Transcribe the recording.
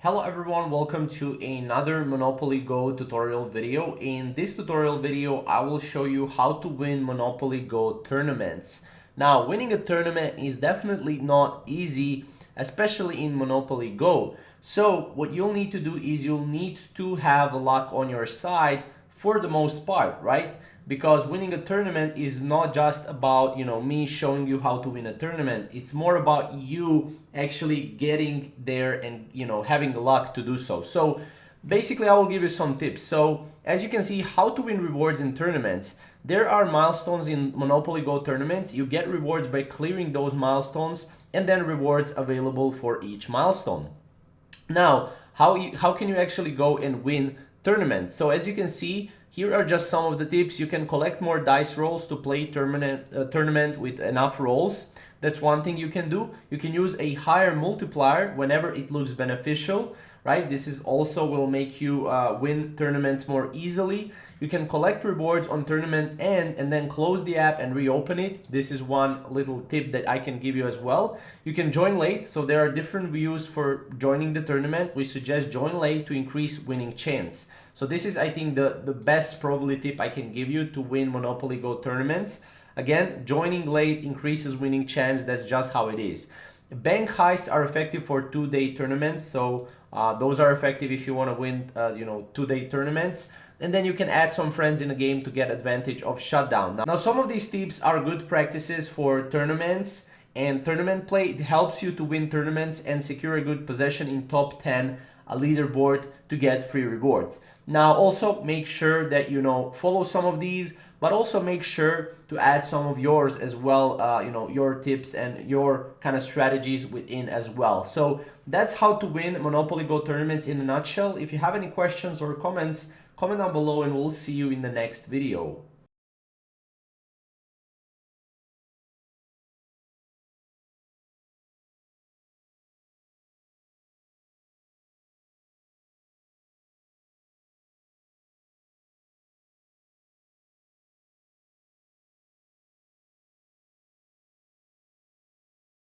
Hello everyone, welcome to another Monopoly Go tutorial video. In this tutorial video, I will show you how to win Monopoly Go tournaments. Now, winning a tournament is definitely not easy, especially in Monopoly Go. So what you'll need to do is you'll need to have luck on your side for the most part, right? Because winning a tournament is not just about, me showing you how to win a tournament. It's more about you actually getting there and, having the luck to do so. So basically, I will give you some tips. So as you can see, how to win rewards in tournaments. There are milestones in Monopoly Go tournaments. You get rewards by clearing those milestones and then rewards available for each milestone. Now, how can you actually go and win tournaments? So as you can see, here are just some of the tips. You can collect more dice rolls to play tournament with enough rolls. That's one thing you can do. You can use a higher multiplier whenever it looks beneficial, right? This is also will make you win tournaments more easily. You can collect rewards on tournament end and then close the app and reopen it. This is one little tip that I can give you as well. You can join late. So there are different views for joining the tournament. We suggest join late to increase winning chance. So this is, I think, the best probably tip I can give you to win Monopoly Go tournaments. Again, joining late increases winning chance. That's just how it is. Bank heists are effective for 2-day tournaments. So those are effective if you want to win, 2-day tournaments. And then you can add some friends in a game to get advantage of shutdown. Now, some of these tips are good practices for tournaments and tournament play. It helps you to win tournaments and secure a good position in top 10 leaderboard to get free rewards. Now, also make sure that follow some of these, but also make sure to add some of yours as well, your tips and your kind of strategies within as well. So that's how to win Monopoly Go tournaments in a nutshell. If you have any questions or comments, comment down below and we'll see you in the next video.